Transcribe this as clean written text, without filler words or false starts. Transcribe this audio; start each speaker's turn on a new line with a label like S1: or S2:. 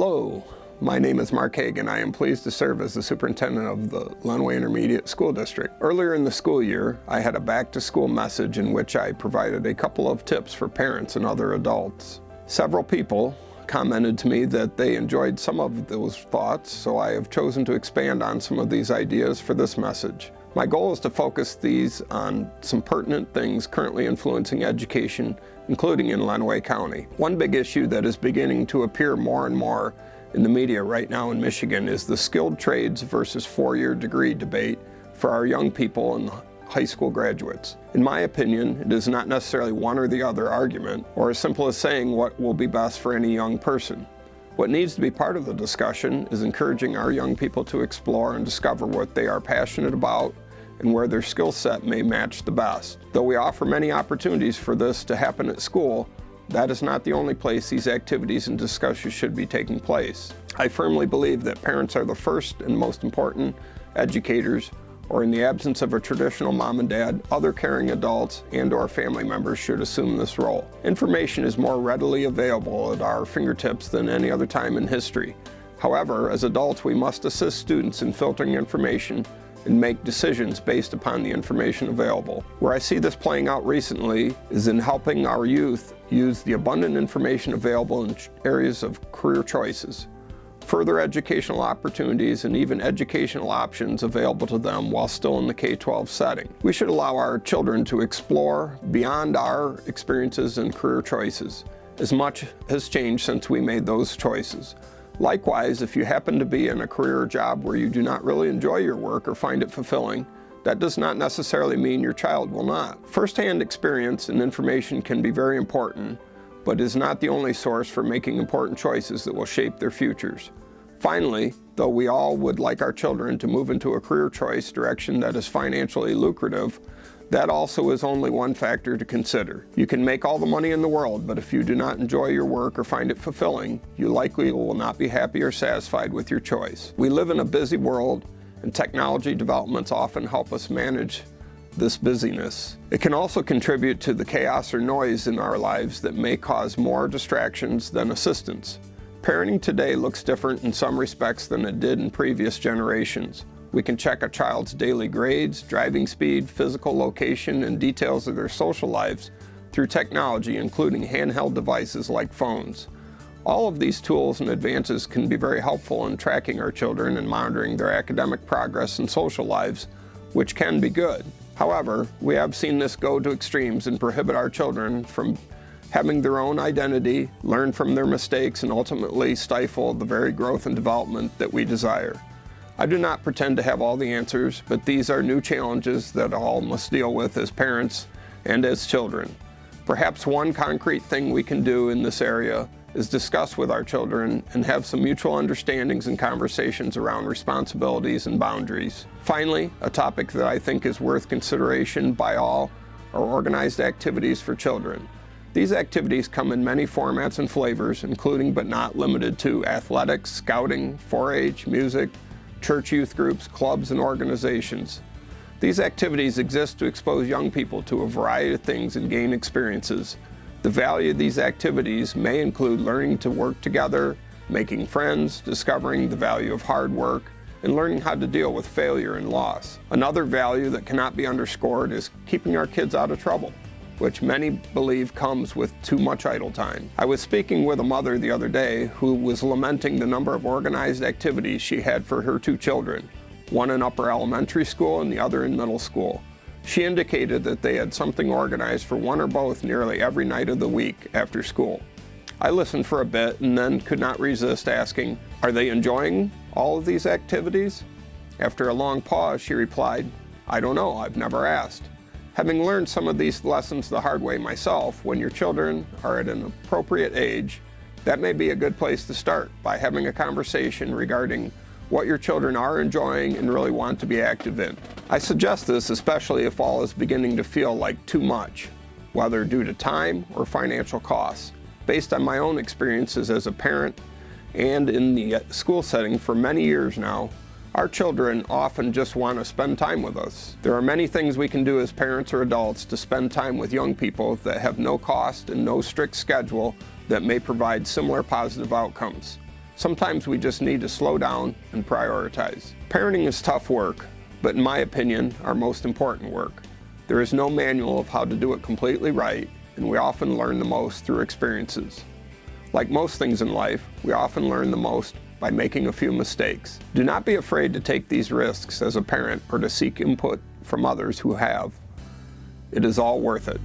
S1: Hello, my name is Mark Haag and I am pleased to serve as the superintendent of the Lenawee Intermediate School District. Earlier in the school year, I had a back-to-school message in which I provided a couple of tips for parents and other adults. Several people commented to me that they enjoyed some of those thoughts, so I have chosen to expand on some of these ideas for this message. My goal is to focus these on some pertinent things currently influencing education, including in Lenawee County. One big issue that is beginning to appear more and more in the media right now in Michigan is the skilled trades versus four-year degree debate for our young people and high school graduates. In my opinion, it is not necessarily one or the other argument, or as simple as saying what will be best for any young person. What needs to be part of the discussion is encouraging our young people to explore and discover what they are passionate about and where their skill set may match the best. Though we offer many opportunities for this to happen at school, that is not the only place these activities and discussions should be taking place. I firmly believe that parents are the first and most important educators, or in the absence of a traditional mom and dad, other caring adults and/or family members should assume this role. Information is more readily available at our fingertips than any other time in history. However, as adults, we must assist students in filtering information and make decisions based upon the information available. Where I see this playing out recently is in helping our youth use the abundant information available in areas of career choices, further educational opportunities, and even educational options available to them while still in the K-12 setting. We should allow our children to explore beyond our experiences and career choices. As much has changed since we made those choices. Likewise, if you happen to be in a career or job where you do not really enjoy your work or find it fulfilling, that does not necessarily mean your child will not. First-hand experience and information can be very important, but is not the only source for making important choices that will shape their futures. Finally, though we all would like our children to move into a career choice direction that is financially lucrative, that also is only one factor to consider. You can make all the money in the world, but if you do not enjoy your work or find it fulfilling, you likely will not be happy or satisfied with your choice. We live in a busy world, and technology developments often help us manage this busyness. It can also contribute to the chaos or noise in our lives that may cause more distractions than assistance. Parenting today looks different in some respects than it did in previous generations. We can check a child's daily grades, driving speed, physical location, and details of their social lives through technology, including handheld devices like phones. All of these tools and advances can be very helpful in tracking our children and monitoring their academic progress and social lives, which can be good. However, we have seen this go to extremes and prohibit our children from having their own identity, learn from their mistakes, and ultimately stifle the very growth and development that we desire. I do not pretend to have all the answers, but these are new challenges that all must deal with as parents and as children. Perhaps one concrete thing we can do in this area is discuss with our children and have some mutual understandings and conversations around responsibilities and boundaries. Finally, a topic that I think is worth consideration by all are organized activities for children. These activities come in many formats and flavors, including but not limited to athletics, scouting, 4-H, music, church youth groups, clubs, and organizations. These activities exist to expose young people to a variety of things and gain experiences. The value of these activities may include learning to work together, making friends, discovering the value of hard work, and learning how to deal with failure and loss. Another value that cannot be underscored is keeping our kids out of trouble, which many believe comes with too much idle time. I was speaking with a mother the other day who was lamenting the number of organized activities she had for her two children, one in upper elementary school and the other in middle school. She indicated that they had something organized for one or both nearly every night of the week after school. I listened for a bit and then could not resist asking, "Are they enjoying all of these activities?" After a long pause, she replied, "I don't know, I've never asked." Having learned some of these lessons the hard way myself, when your children are at an appropriate age, that may be a good place to start by having a conversation regarding what your children are enjoying and really want to be active in. I suggest this especially if all is beginning to feel like too much, whether due to time or financial costs. Based on my own experiences as a parent and in the school setting for many years now, our children often just want to spend time with us. There are many things we can do as parents or adults to spend time with young people that have no cost and no strict schedule that may provide similar positive outcomes. Sometimes we just need to slow down and prioritize. Parenting is tough work, but in my opinion, our most important work. There is no manual of how to do it completely right, and we often learn the most through experiences. Like most things in life, we often learn the most by making a few mistakes. Do not be afraid to take these risks as a parent or to seek input from others who have. It is all worth it.